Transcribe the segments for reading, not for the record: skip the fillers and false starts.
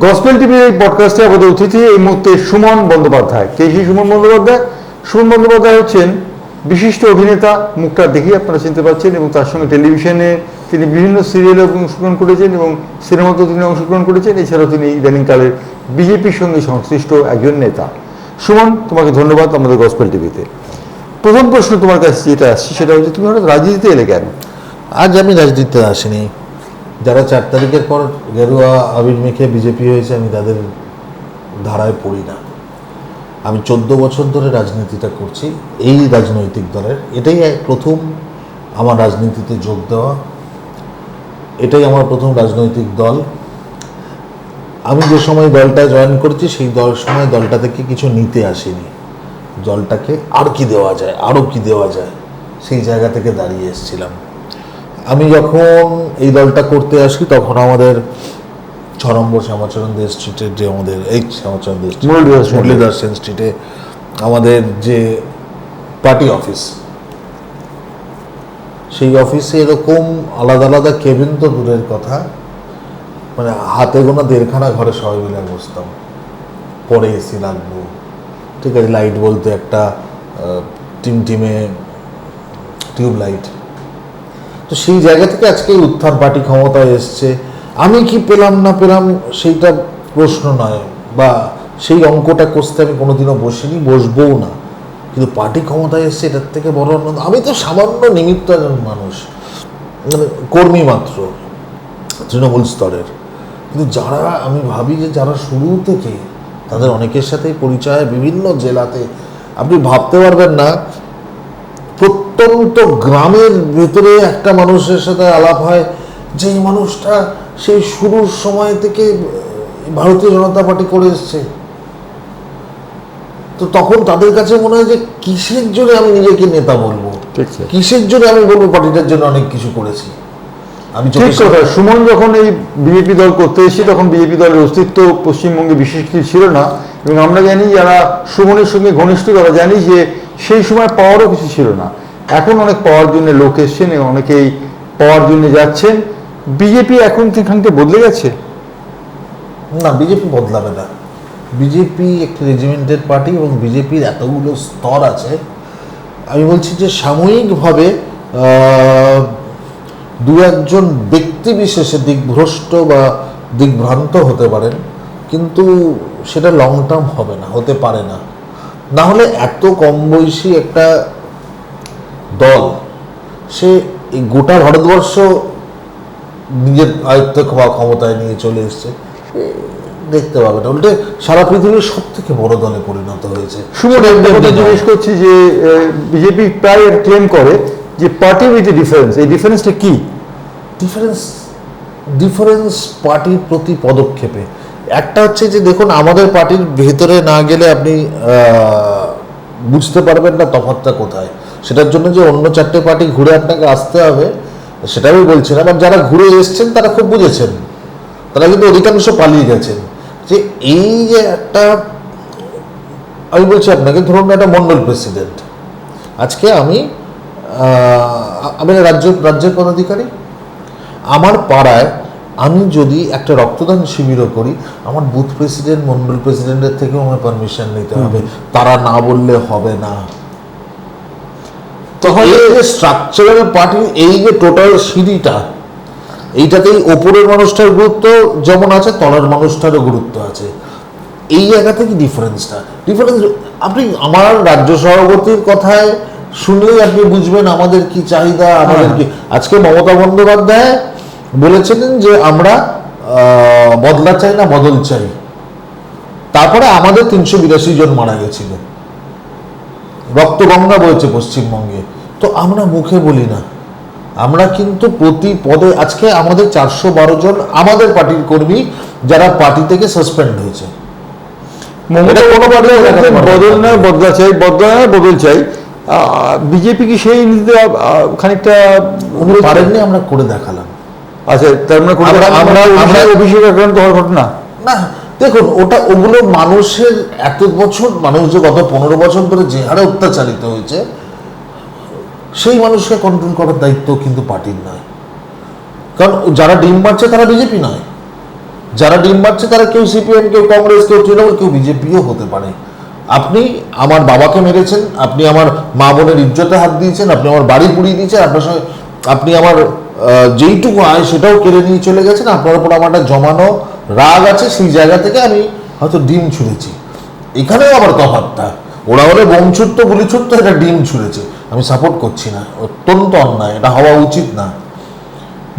Gospel টিভির এই পডকাস্টে আমাদের অতিথি এই মুহূর্তে সুমন বন্দ্যোপাধ্যায়। কে সেই সুমন বন্দ্যোপাধ্যায়? সুমন বন্দ্যোপাধ্যায় হচ্ছেন বিশিষ্ট অভিনেতা, মুখটা দেখেই আপনারা চিনতে পারছেন, এবং তার সঙ্গে টেলিভিশনে তিনি বিভিন্ন সিরিয়ালে অংশগ্রহণ করেছেন এবং সিনেমাতেও তিনি অংশগ্রহণ করেছেন। এছাড়াও তিনি ইদানিংকালের বিজেপির সঙ্গে সংশ্লিষ্ট একজন নেতা। সুমন, তোমাকে ধন্যবাদ আমাদের গসপেল টিভিতে। প্রথম প্রশ্ন তোমার কাছে যেটা আসছে সেটা হচ্ছে, তুমি হঠাৎ রাজনীতিতে এলে কেন? আজ আমি রাজনীতিতে আসিনি। যারা 4 তারিখের পর গেরুয়া আবির মেখে বিজেপি হয়েছে, আমি তাদের ধারায় পড়ি না। আমি 14 বছর ধরে রাজনীতিটা করছি এই রাজনৈতিক দলের। এটাই প্রথম আমার রাজনীতিতে যোগ দেওয়া, এটাই আমার প্রথম রাজনৈতিক দল। আমি যে সময় দলটা জয়েন করেছি সেই সময় দলটা থেকে কিছু নিতে আসিনি, দলটাকে আর কি দেওয়া যায়, আরও কি দেওয়া যায়, সেই জায়গা থেকে দাঁড়িয়ে এসেছিলাম। আমি যখন এই দলটা করতে আসি তখন আমাদের 6 নম্বর শ্যামাচরণ দে স্ট্রিটের যে আমাদের এই শ্যামাচরণ দে মুরলীধর সেন স্ট্রিটে আমাদের যে পার্টি অফিস, সেই অফিসে এরকম আলাদা আলাদা কেবিন তো দূরের কথা, মানে হাতে গোনা 1.5খানা ঘরে সবাই মিলে বসতাম। পরে এসি লাগবো, ঠিক আছে, লাইট বলতে একটা টিমটিমে টিউব লাইট। তো সেই জায়গা থেকে আজকে উত্থান পার্টি ক্ষমতায় এসছে। আমি কি পেলাম না পেলাম সেইটা প্রশ্ন নয়, বা সেই অঙ্কটা কষতে আমি কোনোদিনও বসিনি, বসবও না। কিন্তু পার্টি ক্ষমতায় এসছে, এটার থেকে বড় আনন্দ। আমি তো সামান্য নিমিত্ত একজন মানুষ, মানে কর্মী মাত্র তৃণমূল স্তরের। কিন্তু যারা, আমি ভাবি যে যারা শুরু থেকে, তাদের অনেকের সাথেই পরিচয় বিভিন্ন জেলাতে। আপনি ভাবতে পারবেন না, প্রত্যন্ত গ্রামের ভেতরে একটা মানুষের সাথে আলাপ হয়, যেই মানুষটা সেই শুরুর সময় থেকে ভারতীয় জনতা পার্টি করে এসছে। তো তখন তাদের কাছে মনে হয় যে কিসের জন্য আমি নিজেকে নেতা বলবো, কিসের জন্য আমি বলবো পার্টিটার জন্য অনেক কিছু করেছি। আমি ঠিক কথা। সুমন যখন এই বিজেপি দল করতে এসেছি তখন বিজেপি দলের অস্তিত্ব পশ্চিমবঙ্গে বিশেষ কিছু ছিল না, এবং আমরা জানি যারা সুমনের সঙ্গে ঘনিষ্ঠ তারা জানি যে সেই সময় পাওয়ারও কিছু ছিল না। এখন অনেক পাওয়ার জন্য লোক এসছেন এবং অনেকেই পাওয়ার জন্য যাচ্ছেন। বিজেপি এখন খানিকটা বদলে গেছে? না, বিজেপি বদলাবে না। বিজেপি একটি রেজিমেন্টেড পার্টি এবং বিজেপির এতগুলো স্তর আছে। আমি বলছি যে সাময়িকভাবে 2-1জন ব্যক্তি বিশেষে দিকভ্রষ্ট বা দিকভ্রান্ত হতে পারেন, কিন্তু সেটা লং টার্ম হবে না, হতে পারে না। না হলে এত কম বয়সী একটা দল, সে এই গোটা ভারতবর্ষ নিজের আয়ত্ত ক্ষমতায় নিয়ে চলে এসছে, দেখতে পাবে না। উল্টে সারা পৃথিবীর সব থেকে বড় দলে পরিণত হয়েছে। জিজ্ঞেস করছি যে বিজেপি প্রায় ক্লেম করে যে পার্টি উইথ ডিফারেন্স, এই ডিফারেন্সটা কি? ডিফারেন্স পার্টির প্রতি পদক্ষেপে একটা হচ্ছে যে, দেখুন, আমাদের পার্টির ভেতরে না গেলে আপনি বুঝতে পারবেন না তফাৎটা কোথায়। সেটার জন্য যে অন্য 4টে পার্টি ঘুরে আপনাকে আসতে হবে সেটা আমি বলছি না, বাট যারা ঘুরে এসছেন তারা খুব বুঝেছেন, তারা কিন্তু অধিকাংশ পালিয়ে গেছেন। যে এই যে একটা, আমি বলছি আপনাকে, ধরুন একটা মন্ডল প্রেসিডেন্ট, আজকে আমি রাজ্যের পদাধিকারী, আমার পাড়ায় আমি যদি একটা রক্তদান শিবিরও করি, আমার বুথ প্রেসিডেন্ট, মন্ডল প্রেসিডেন্টের থেকেও আমার পারমিশন নিতে হবে, তারা না বললে হবে না। তো এই যে স্ট্রাকচারাল পার্টি, এই যে টোটাল সিঁড়িটা, এইটাতেই ওপরের মানুষটার গুরুত্ব যেমন আছে, তলার মানুষটারও গুরুত্ব আছে। এই জায়গা থেকে ডিফারেন্স আপনি আমার রাজ্য সভাপতির কথায় শুনলেই আপনি বুঝবেন আমাদের কি চাহিদা, আমাদের কি। আজকে মমতা বন্দ্যোপাধ্যায় বলেছিলেন যে আমরা বদলা চাই না, বদল চাই। তারপরে আমাদের 382 জন মারা গেছিল, রক্তগঙ্গা বয়েছে পশ্চিমবঙ্গে। তো আমরা মুখে বলি না, আমরা কিন্তু প্রতি পদে, আজকে আমাদের 412 জন আমাদের পার্টির কর্মী যারা পার্টি থেকে সাসপেন্ড হয়েছে। বদল নয় বদলা চাই, বদলা নয় বদল চাই। বিজেপি কি সেই নীতিতে খানিকটা পারেননি, আমরা করে দেখালাম। আচ্ছা, তার মানে আমরা অভিষেক আক্রান্ত হওয়ার ঘটনা না। দেখুন, ওগুলো মানুষের এত বছর, মানুষ যে গত 15 বছর ধরে যে হারে অত্যাচারিত হয়েছে, সেই মানুষকে কন্ট্রোল করার দায়িত্ব কিন্তু পার্টির নয়। কারণ যারা ডিম মারছে তারা বিজেপি নয়, যারা ডিম মারছে তারা কেউ সিপিএম, কেউ কংগ্রেস, কেউ তৃণমূল, কেউ বিজেপিও হতে পারে। আপনি আমার বাবাকে মেরেছেন, আপনি আমার মা বোনের ইজ্জতে হাত দিয়েছেন, আপনি আমার বাড়ি পুড়িয়ে দিয়েছেন, আপনার সঙ্গে আপনি আমার যেইটুকু আয় সেটাও কেড়ে নিয়ে চলে গেছেন, আপনার উপর আমার একটা জমানো রাগ আছে, সেই জায়গা থেকে আমি হয়তো ডিম ছুঁড়েছি। এখানেও আবার তফাৎটা, ওরা হলে বোম ছুটতো, গুলি ছুটতো, এটা ডিম ছুঁড়েছে। আমি সাপোর্ট করছি না, অত্যন্ত অন্যায়, এটা হওয়া উচিত না।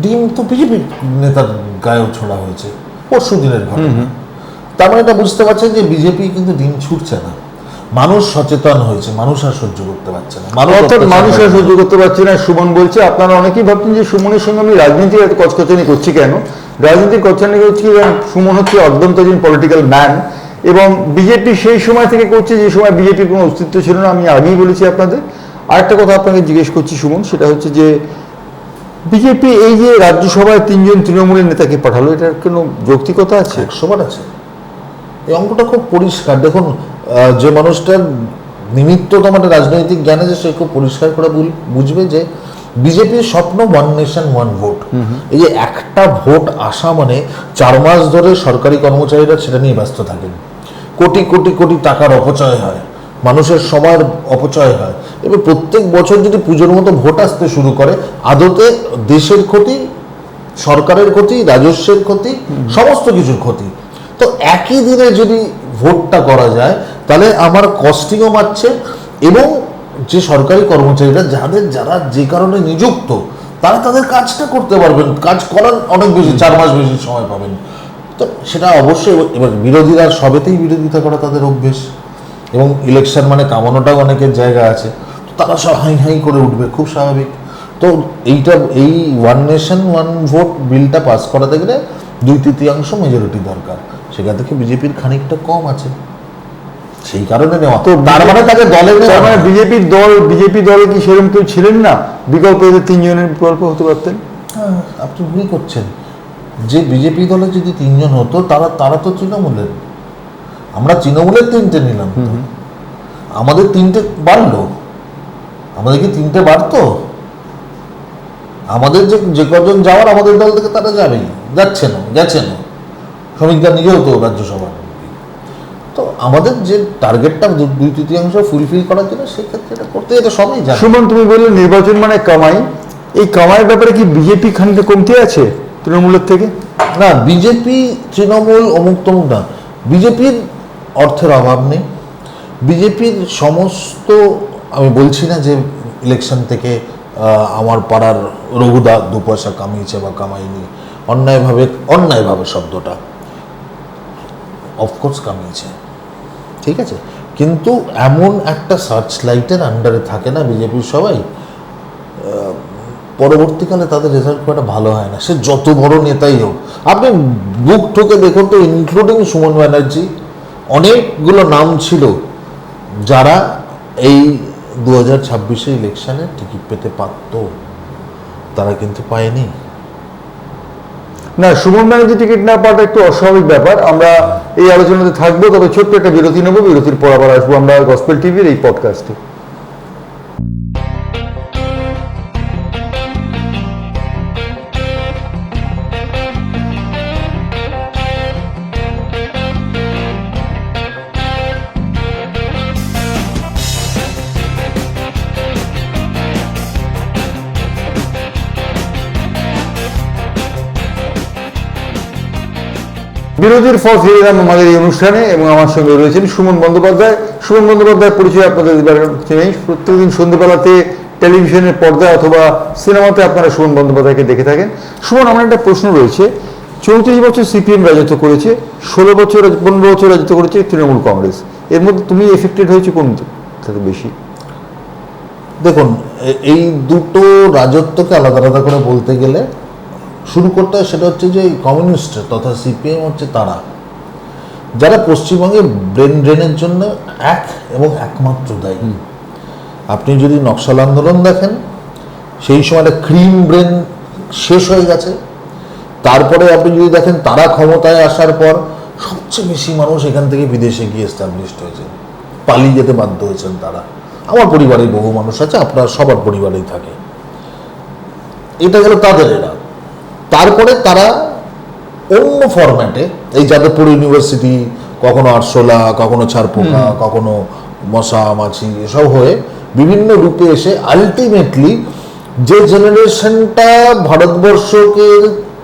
ডিম তো বিজেপি নেতার গায়েও ছোড়া হয়েছে পরশু দিনের ঘটনা। তার মানে এটা বুঝতে পারছেন যে বিজেপি কিন্তু ডিম ছুটছে না, মানুষ সচেতন হয়েছে, মানুষ আর সহ্য করতে পারছে না, মানুষ আর সহ্য করতে পারছে না। সুমন বলছে, আপনারা অনেকেই ভাবছেন যে সুমনের সঙ্গে আমি রাজনীতির এত কচকচানি করছি কেন। রাজনীতির কচকানি করছি কারণ সুমন হচ্ছে অর্ধন্তরীণ পলিটিক্যাল ম্যান, এবং বিজেপি সেই সময় থেকে করছে যে সময় বিজেপির কোনো অস্তিত্ব ছিল না। আমি আগেই বলেছি আপনাদের। আরেকটা কথা আপনাকে জিজ্ঞেস করছি সুমন, সেটা হচ্ছে যে বিজেপি এই যে রাজ্যসভায় 3 জন তৃণমূলের নেতাকে পাঠালো, এটার কোনো যৌক্তিকতা আছে? 100বার আছে। এই অঙ্কটা খুব পরিষ্কার। দেখুন, যে মানুষটার নিমিত্ততম একটা রাজনৈতিক জ্ঞান আছে সে খুব পরিষ্কার করে বুঝবে যে বিজেপির স্বপ্ন ওয়ান নেশন ওয়ান ভোট। এই যে একটা ভোট আসা মানে 4 মাস ধরে সরকারি কর্মচারীরা সেটা নিয়ে ব্যস্ত থাকেন, কোটি কোটি কোটি টাকার অপচয় হয়, মানুষের সময়ের অপচয় হয়। এবার প্রত্যেক বছর যদি পুজোর মতো ভোট আসতে শুরু করে, আদতে দেশের ক্ষতি, সরকারের ক্ষতি, রাজস্বের ক্ষতি, সমস্ত কিছুর ক্ষতি। তো একই দিনে যদি ভোটটা করা যায় তাহলে আমার কস্টিংও বাড়ছে, এবং যে সরকারি কর্মচারীরা যারা যে কারণে নিযুক্ত তারা তাদের কাজটা করতে পারবেন, কাজ করার অনেক বেশি 4 মাস বেশি সময় পাবেন। তো সেটা অবশ্যই এবার বিরোধীরা সবেতেই বিরোধিতা করা তাদের অভ্যেস, এবং ইলেকশন মানে কামানোটাও অনেকের জায়গা আছে, তো তারা সব হাই হাই করে উঠবে, খুব স্বাভাবিক। তো এই ওয়ান নেশন ওয়ান ভোট বিলটা পাস করাতে গেলে 2/3 মেজরিটি দরকার, সেখান থেকে বিজেপির খানিকটা কম আছে, সেই কারণে নেওয়া। তো তার মানে তাকে দলে নেওয়া, মানে বিজেপি দলে কি সেরকম কেউ ছিলেন না? বিকল্প এদের 3 জনের বিকল্প হতে পারতেন। আপনি ভুল করছেন। যে বিজেপি দলে যদি 3 জন হতো তারা তো তৃণমূলের, আমরা তৃণমূলের 3টে নিলাম, আমাদের 3টে বাড়লো, আমাদের কি 3টে বাড়তো? আমাদের যে কজন যাওয়ার আমাদের দল থেকে তারা যাবেই, গেছে না। শ্রমিকরা নিজেও তো রাজ্যসভা। তো আমাদের যে টার্গেটটা 2/3 ফুলফিল করার জন্য সেক্ষেত্রে এটা করতে, এটা সবাই জানে। সুমন, তুমি বললে নির্বাচন মানে কামাই, এই কামাইয়ের ব্যাপারে কি বিজেপি খানিকটা কমতি আছে তৃণমূলের থেকে? না, বিজেপি তৃণমূল অমুক তমুক না, বিজেপির অর্থের অভাব নেই। বিজেপির সমস্ত, আমি বলছি না যে ইলেকশন থেকে আমার পাড়ার রঘুদা 2 পয়সা কামিয়েছে বা কামাইনি, অন্যায়ভাবে শব্দটা অফকোর্স কামিয়েছে, ঠিক আছে, কিন্তু এমন একটা সার্চ লাইটের আন্ডারে থাকে না বিজেপির সবাই, পরবর্তীকালে তাদের রেজাল্ট খুব একটা ভালো হয় না, সে যত বড় নেতাই হোক। আপনি বুক ঠুকে দেখুন তো, ইনক্লুডিং সুমন ব্যানার্জি, অনেকগুলো নাম ছিল যারা এই 2026 ইলেকশনে টিকিট পেতে পারত, তারা কিন্তু পায়নি। না, সুমন ব্যানার্জি টিকিট না পাওয়াটা একটু অস্বাভাবিক ব্যাপার। আমরা এই আলোচনাতে থাকবো, তবে ছোট্ট একটা বিরতি নেবো। বিরতির পর আবার আসবো আমরা গসপেল টিভির এই পডকাস্টে। বিরোধীর পর ফিরে এলাম আমাদের এই অনুষ্ঠানে, এবং আমার সঙ্গে রয়েছেন সুমন বন্দ্যোপাধ্যায়। সুমন বন্দ্যোপাধ্যায়ের পরিচয় আপনাদের নেই, প্রত্যেকদিন সন্ধ্যেবেলাতে টেলিভিশনের পর্দায় অথবা সিনেমাতে আপনারা সুমন বন্দ্যোপাধ্যায়কে দেখে থাকেন। সুমন, আমার একটা প্রশ্ন রয়েছে। 34 বছর সিপিএম রাজত্ব করেছে, 15 বছর রাজত্ব করেছে তৃণমূল কংগ্রেস, এর মধ্যে তুমি এফেক্টেড হয়েছে কোন থেকে বেশি? দেখুন, এই দুটো রাজত্বকে আলাদা আলাদা করে বলতে গেলে শুরু করতে হয়, সেটা হচ্ছে যে কমিউনিস্ট তথা সিপিএম হচ্ছে তারা যারা পশ্চিমবঙ্গে ব্রেন ড্রেনের জন্য একমাত্র দায়ী। আপনি যদি নকশাল আন্দোলন দেখেন, সেই সময় একটা ক্রিম ব্রেন শেষ হয়ে গেছে। তারপরে আপনি যদি দেখেন তারা ক্ষমতায় আসার পর সবচেয়ে বেশি মানুষ এখান থেকে বিদেশে গিয়ে এস্টাবলিশড হয়েছে, পালিয়ে যেতে বাধ্য হয়েছেন তারা। আমার পরিবারে বহু মানুষ আছে, আপনার সবার পরিবারেই থাকে। এটা গেল তাদের এরা। তারপরে তারা অন্য ফরম্যাটে, এই যাদবপুর ইউনিভার্সিটি, কখনো আরশোলা, কখনো ছারপোকা, কখনো মশা মাছি, এসব হয়ে বিভিন্ন রূপে এসে আলটিমেটলি যে জেনারেশনটা ভারতবর্ষকে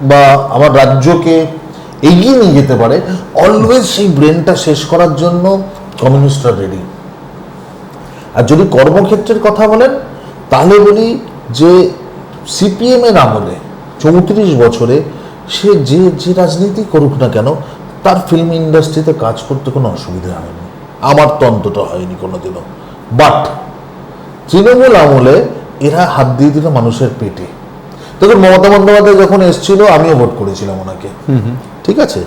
বা আমার রাজ্যকে এগিয়ে নিয়ে যেতে পারে, অলওয়েজ সেই ব্রেনটা শেষ করার জন্য কমিউনিস্টরা রেডি। আর যদি কর্মক্ষেত্রের কথা বলেন, তাহলে বলি যে সিপিএমের আমলে 34 বছরে সে যে যে রাজনীতি করুক না কেন, তার ফিল্ম ইন্ডাস্ট্রিতে কাজ করতে কোনো অসুবিধা হয়নি, আমার তো অন্তত হয়নি কোনোদিনও। বাট তৃণমূল আমলে এরা হাত দিয়ে দিল মানুষের পেটে। দেখুন, মমতা বন্দ্যোপাধ্যায় যখন এসেছিল, আমিও ভোট করেছিলাম ওনাকে, ঠিক আছে?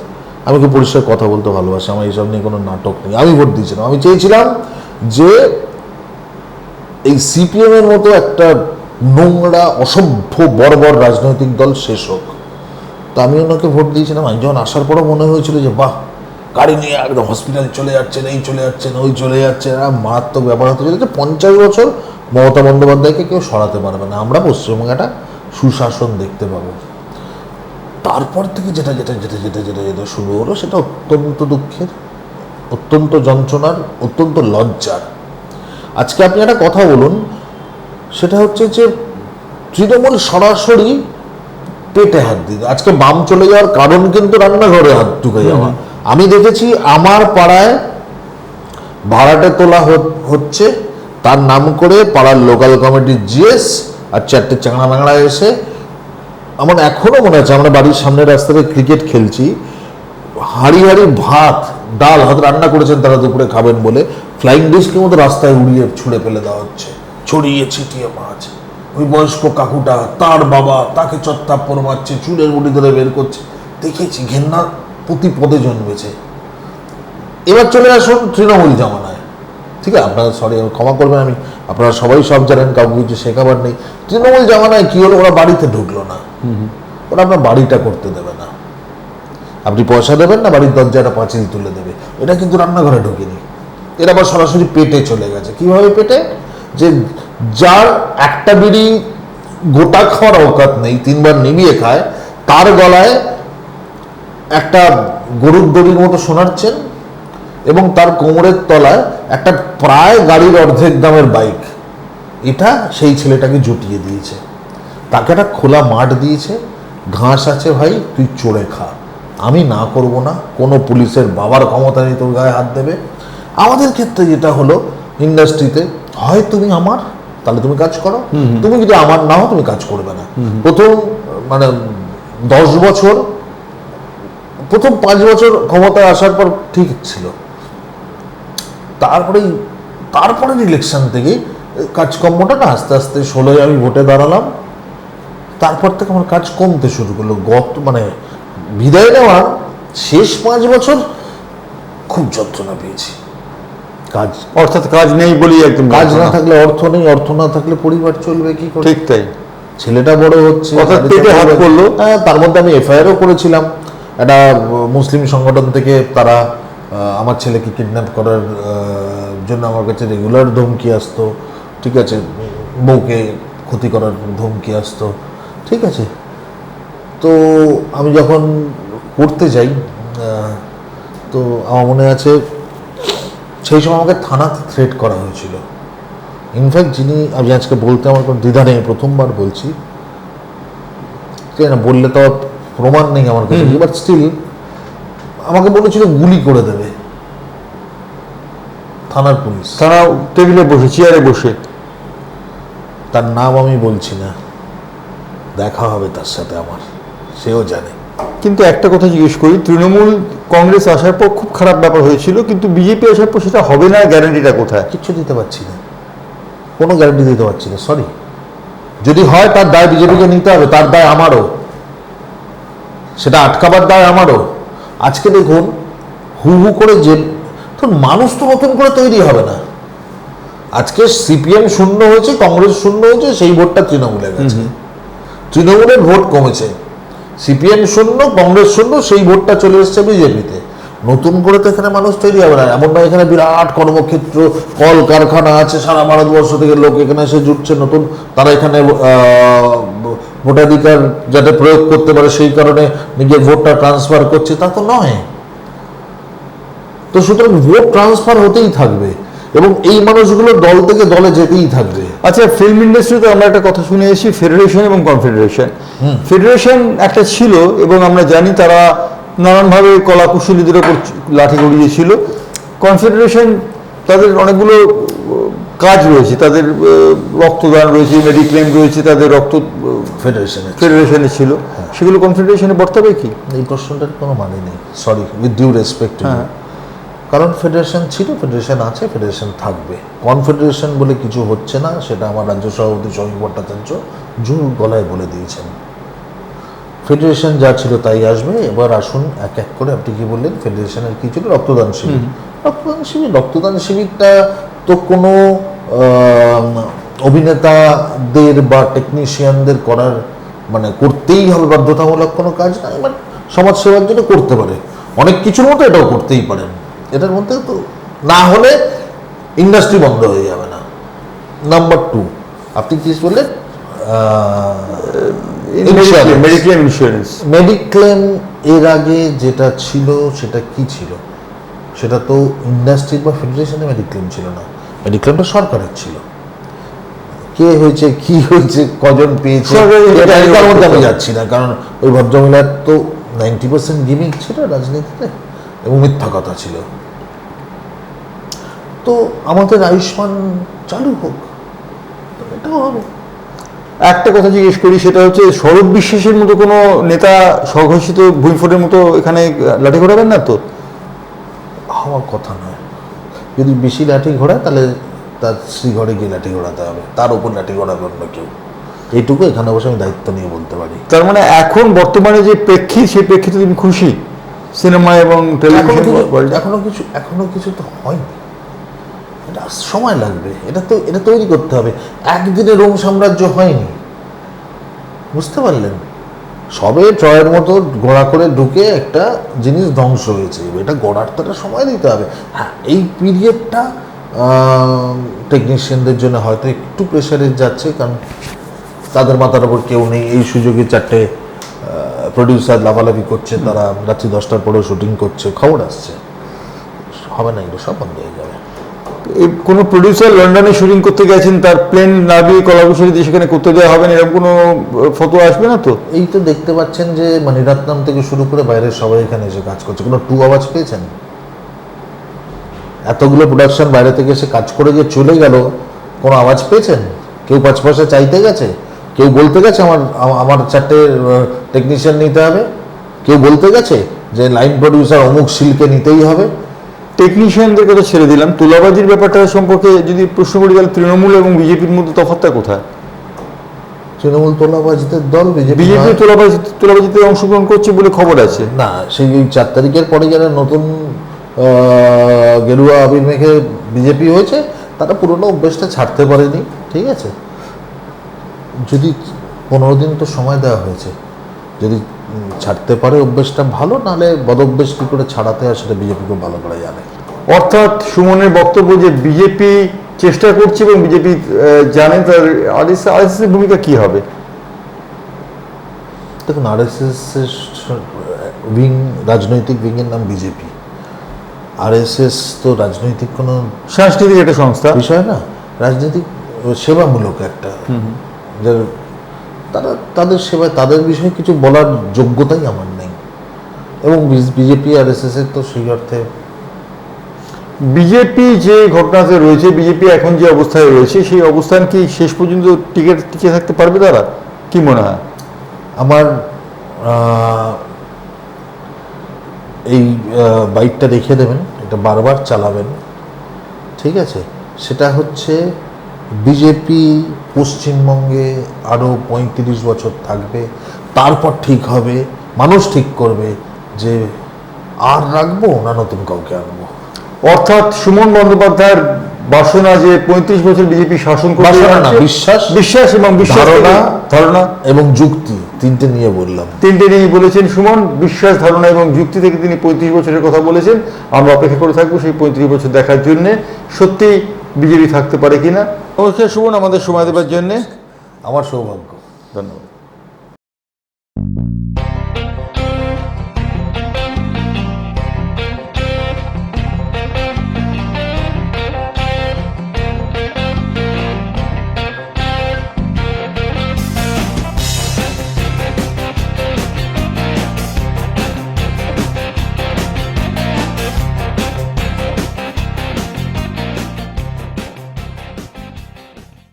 আমি কি পরিষ্কার কথা বলতে ভালোবাসি, আমার এইসব নিয়ে কোনো নাটক নেই। আমি ভোট দিয়েছিলাম, আমি চেয়েছিলাম যে এই সিপিএম এর মতো একটা নোংরা অসভ্য বর্বর রাজনৈতিক দল শেষ হোক। তো আমি ওনাকে ভোট দিয়েছিলাম। আমি যখন আসার পরও মনে হয়েছিল যে বাহ, গাড়ি নিয়ে একদম হসপিটাল চলে যাচ্ছেন, এই চলে যাচ্ছেন, ওই চলে যাচ্ছে, মারাত্মক ব্যাপার হতে চলেছে। 50 বছর মমতা বন্দ্যোপাধ্যায়কে কেউ সরাতে পারবে না, আমরা পশ্চিমবঙ্গে একটা সুশাসন দেখতে পাবো। তারপর থেকে যেটা যেটা যেটা যেটা যেটা যেটা শুরু হলো, সেটা অত্যন্ত দুঃখের, অত্যন্ত যন্ত্রণার, অত্যন্ত লজ্জার। আজকে আপনি একটা কথা বলুন, সেটা হচ্ছে যে তৃণমূল সরাসরি পেটে হাত দিল। আজকে বাম চলে যাওয়ার কারণ কিন্তু রান্নাঘরে হাত ঢুকে যাওয়া। আমি দেখেছি আমার পাড়ায় ভাড়াটে তোলা হচ্ছে, তার নাম করে পাড়ার লোকাল কমিটির জিএস আর 4টে চাংড়া বাংলা এসে, আমার এখনো মনে আছে, আমরা বাড়ির সামনের রাস্তাতে ক্রিকেট খেলছি, হাঁড়ি হাঁড়ি ভাত ডাল হয়তো রান্না করেছেন তারা দুপুরে খাবেন বলে, ফ্লাইং ডিস্কের মতো রাস্তায় উড়িয়ে ছুঁড়ে ফেলে দেওয়া হচ্ছে, ছড়িয়ে ছিটিয়ে মাছ। ওই বয়স্ক কাকুটা, তার বাবা তাকে চত্থাপ্পড় মারছে, চুলের মুঠি ধরে বের করছে, দেখেছি। ঘেন্না প্রতি পদে জন্মেছে। এবার চলে আসুন তৃণমূল জামানায়, ঠিক আছে? আপনারা সরি ক্ষমা করবেন, আমি আপনারা সবাই সব জানেন, কাউকে কিছু শেখাবার নেই। তৃণমূল জামানায় কি হলো, ওরা বাড়িতে ঢুকলো না, ওরা আপনার বাড়িটা করতে দেবে না। আপনি পয়সা দেবেন না, বাড়ির দরজাটা পাঁচিল তুলে দেবে। এটা কিন্তু রান্নাঘরে ঢুকেনি, এরা আবার সরাসরি পেটে চলে গেছে। কিভাবে পেটে? যে যার একটা বিড়ি গোটা খাওয়ার অকাত নেই, 3 বার নিবিয়ে খায়, তার গলায় একটা গরুর দড়ির মতো সোনার চেন এবং তার কোমরের তলায় একটা প্রায় গাড়ির অর্ধেক দামের বাইক। এটা সেই ছেলেটাকে জুটিয়ে দিয়েছে, তাকে একটা খোলা মাঠ দিয়েছে, ঘাস আছে ভাই, তুই চড়ে খা, আমি না করব না, কোনো পুলিশের বাবার ক্ষমতা নেই তোর গায়ে হাত দেবে। আমাদের ক্ষেত্রে যেটা হলো, ইন্ডাস্ট্রিতে হয় তুমি আমার, তাহলে তুমি কাজ করো, তুমি যদি আমার না হও তুমি কাজ করবে না। প্রথম 10 বছর, প্রথম 5 বছর ক্ষমতায় আসার পর ঠিক ছিল, তারপরে ইলেকশন থেকে কাজকর্মটা না আস্তে আস্তে 16 আমি ভোটে দাঁড়ালাম, তারপর থেকে আমার কাজ কমতে শুরু করলো। বিদায় নেওয়ার শেষ 5 বছর খুব যন্ত্রণা পেয়েছি। কাজ অর্থাৎ কাজ নেই বলি, একদম কাজ না থাকলে অর্থ নেই, অর্থ না থাকলে পরিবার চলবে কি করে? ঠিক তাই। ছেলেটা বড় হচ্ছে, অর্থাৎ পেটে হাত পড়লো। হ্যাঁ, তার মধ্যে আমি এফআইআরও করেছিলাম। একটা মুসলিম সংগঠন থেকে তারা আমার ছেলেকে কিডন্যাপ করার জন্য আমার কাছে রেগুলার ধমকি আসতো, ঠিক আছে, বউকে ক্ষতি করার ধমকি আসতো, ঠিক আছে। তো আমি যখন করতে যাই, তো আমার মনে আছে সেই সময় আমাকে থানাতে থ্রেট করা হয়েছিল। ইনফ্যাক্ট যিনি, আমি আজকে বলতে আমার কোনো দ্বিধা নেই, প্রথমবার বলছি, না বললে তো প্রমাণ নেই আমার কাছে, বাট স্টিল আমাকে বলেছিল গুলি করে দেবে, থানার পুলিশ, তারা টেবিলে বসে, চেয়ারে বসে। তার নাম আমি বলছি না, দেখা হবে তার সাথে আমার, সেও জানে। কিন্তু একটা কথা জিজ্ঞেস করি, তৃণমূল কংগ্রেস আসার পর খুব খারাপ ব্যাপার হয়েছিল, কিন্তু বিজেপি আসার পর সেটা হবে না, গ্যারান্টিটা কোথায়? কিচ্ছু দিতে পারছি না, কোনো গ্যারান্টি দিতে পারছি না, সরি। যদি হয় তার দায় বিজেপিকে নিতে হবে, তার দায় আমারও, সেটা আটকাবার দায় আমারও। আজকে দেখুন হু হু করে যে মানুষ তো নতুন করে তৈরি হবে না। আজকে সিপিএম শূন্য হয়েছে, কংগ্রেস শূন্য হয়েছে, সেই ভোটটা তৃণমূলে গেছে, তৃণমূলের ভোট কমেছে। সিপিএম শূন্য, কংগ্রেস শূন্য, সেই ভোটটা চলে এসছে বিজেপিতে। নতুন করে তো এখানে মানুষ তৈরি হবে না, এমন না এখানে বিরাট কর্মক্ষেত্র, কল কারখানা আছে, সারা ভারতবর্ষ থেকে লোক এখানে এসে জুটছে নতুন, তারা এখানে ভোটাধিকার যাতে প্রয়োগ করতে পারে সেই কারণে নিজের ভোটটা ট্রান্সফার করছে, তা তো নয়। তো সুতরাং ভোট ট্রান্সফার হতেই থাকবে এবং এই মানুষগুলো দল থেকে দলে যেতেই থাকবে। আচ্ছা, ফিল্ম ইন্ডাস্ট্রিতে আমরা একটা কথা শুনে এসেছি, ফেডারেশন এবং কনফেডারেশন। ফেডারেশন একটা ছিল এবং আমরা জানি তারা নানানভাবে কলা কুশলীদের ওপর লাঠি গড়িয়েছিল। কনফেডারেশন তাদের অনেকগুলো কাজ রয়েছে, তাদের রক্তদান রয়েছে, মেডিক্লেম রয়েছে, তাদের রক্ত ফেডারেশনে ছিল, সেগুলো কনফেডারেশনে বর্তাবে কি? এই প্রশ্নটার কোনো মানে নেই, সরি, উইথ ডিউ রেসপেক্ট। কারণ ফেডারেশন ছিল, ফেডারেশন আছে, ফেডারেশন থাকবে। কনফেডারেশন বলে কিছু হচ্ছে না, সেটা আমার রাজ্য সভাপতি শ্রমিক ভট্টাচার্য জোর গলায় বলে দিয়েছেন। ফেডারেশন যা ছিল তাই আসবে। এবার আসুন এক এক করে, আপনি কি বললেন ফেডারেশনের কি ছিল? রক্তদান শিবির। রক্তদান শিবিরটা তো কোনো অভিনেতাদের বা টেকনিশিয়ানদের করার মানে করতেই হবে বাধ্যতামূলক কোনো কাজ না, এবার সমাজ সেবার জন্য করতে পারে, অনেক কিছুর মতো এটাও করতেই পারেন। এটার মধ্যে তো না হলে ইন্ডাস্ট্রি বন্ধ হয়ে যাবে না। নাম্বার 2, আপনি কি বললেন? Mediclaim insurance. মেডিক্লেম এর আগে যেটা ছিল সেটা কি ছিল? সেটা তো ইন্ডাস্ট্রি বা ফেডারেশনে মেডিক্লেম ছিল না, মেডিক্লেমটা সরকারের ছিল। কে হয়েছে, কি হয়েছে, কজন পেয়েছে, এটার মধ্যে আমি যাচ্ছি না, কারণ ওই ভদ্রমহিলার তো 90% গিমিক ছিল রাজনীতিতে এবং মিথ্যা কথা ছিল। তো আমাদের আয়ুষ্মান চালু হোক, এটাও হবে। একটা কথা জিজ্ঞেস করি, সেটা হচ্ছে স্বরূপ বিশ্বাসের মতো কোনো নেতা স্বঘোষিত ভূমিফোটের মতো এখানে লাঠি ঘোরাবেন না তো? আমার কথা নয়, যদি বেশি লাঠি ঘোড়ায় তাহলে তার শ্রীঘরে গিয়ে লাঠি ঘোরাতে হবে, তার উপর লাঠি ঘোরাবে অন্য কেউ। এইটুকু এখানে বসে আমি দায়িত্ব নিয়ে বলতে পারি। তার মানে এখন বর্তমানে যে প্রেক্ষিত, সেই প্রেক্ষিতে তুমি খুশি? সিনেমা এবং টেলিভিশন এখনো কিছু তো হয়নি, এটা সময় লাগবে, এটা তৈরি করতে হবে। একদিনে রোম সাম্রাজ্য হয়নি, বুঝতে পারলেন? সবে ট্রয়ের মতো গোড়া করে ঢুকে একটা জিনিস ধ্বংস হয়েছে, এটা গড়ার তো একটা সময় দিতে হবে। হ্যাঁ, এই পিরিয়ডটা টেকনিশিয়ানদের জন্য হয়তো একটু প্রেশারে যাচ্ছে, কারণ তাদের মাথার ওপর কেউ নেই। এই সুযোগে 4টে প্রডিউসার লাফালাফি করছে, তারা রাত্রি 10টার পরেও শুটিং করছে, খবর আসছে। হবে না, এগুলো সব বন্ধ হয়ে যাবে। কোনো প্রডিউসার লন্ডনে শুটিং করতে গেছেন, তার প্লেন নাবি কলাকুশলী দিয়ে সেখানে করতে দেওয়া হবে না, এরকম কোনো ফটো আসবে না তো? এই তো দেখতে পাচ্ছেন যে মানিরত্নম থেকে শুরু করে বাইরের সবাই এখানে এসে কাজ করছে, কোনো টু আওয়াজ পেয়েছেন? এতগুলো প্রোডাকশন বাইরে থেকে এসে কাজ করে যে চলে গেল, কোনো আওয়াজ পেয়েছেন? কেউ 5 পয়সা চাইতে গেছে? কেউ বলতে গেছে আমার 4টে টেকনিশিয়ান নিতে হবে? কেউ বলতে গেছে যে লাইন প্রডিউসার অমুক শিল্পে নিতেই হবে? টেকনিশিয়ানদের কথা ছেড়ে দিলাম, তোলাবাজির ব্যাপারটা সম্পর্কে যদি প্রশ্ন করি, তাহলে তৃণমূল এবং বিজেপির মধ্যে তফাৎটা কোথায়? তৃণমূল তোলাবাজিদের দল, বিজেপি তোলাবাজিতে অংশগ্রহণ করছে বলে খবর আছে। না, সেই 4 তারিখের পরে যারা নতুন গেরুয়া আবির মেখে বিজেপি হয়েছে, তারা পুরনো অভ্যেসটা ছাড়তে পারেনি। ঠিক আছে, যদি 15 দিন তো সময় দেওয়া হয়েছে, যদি ছাড়তে পারে অভ্যেসটা ভালো, নাহলে বদ অভ্যেস কী করে ছাড়াতে হয় সেটা বিজেপি খুব ভালো করে জানে। অর্থাৎ সুমনের বক্তব্য যে বিজেপি চেষ্টা করছে এবং বিজেপি জানেন তার আরএসএস এর ভূমিকা কি হবে। দেখুন, আরএসএস এর উইং, রাজনৈতিক উইংয়ের নাম বিজেপি। আরএসএস তো রাজনৈতিক কোনো সাংস্কৃতিক একটা সংস্থা বিষয় না, রাজনৈতিক সেবামূলক একটা, যার তারা তাদের সেবায়, তাদের বিষয়ে কিছু বলার যোগ্যতাই আমার নেই। এবং বিজেপি আরএসএস এর তো সেই অর্থে, বিজেপি যে ঘটনাতে রয়েছে, বিজেপি এখন যে অবস্থায় রয়েছে, সেই অবস্থান কি শেষ পর্যন্ত টিকে থাকতে পারবে তারা? কি মনে হয়? আমার এই বাইকটা রেখে দেবেন, এটা বারবার চালাবেন, ঠিক আছে? সেটা হচ্ছে বিজেপি পশ্চিমবঙ্গে আরও 35 বছর থাকবে, তারপর ঠিক হবে, মানুষ ঠিক করবে যে আর রাখবো না নতুন কাউকে আনবো। অর্থাৎ সুমন বন্দ্যোপাধ্যায়ের বাসনা যে 35 বছর বিজেপি শাসন করবে, বিশ্বাস এবং ধারণা এবং যুক্তি তিনটে নিয়ে বললাম। তিনটে নিয়ে বলেছেন সুমন। বিশ্বাস, ধারণা এবং যুক্তি থেকে তিনি 35 বছরের কথা বলেছেন। আমরা অপেক্ষা করে থাকবো সেই 35 বছর দেখার জন্যে সত্যি বিজেপি থাকতে পারে কিনা। নমস্কার সুমন, আমাদের সময় দেওয়ার জন্যে। আমার সৌভাগ্য। ধন্যবাদ।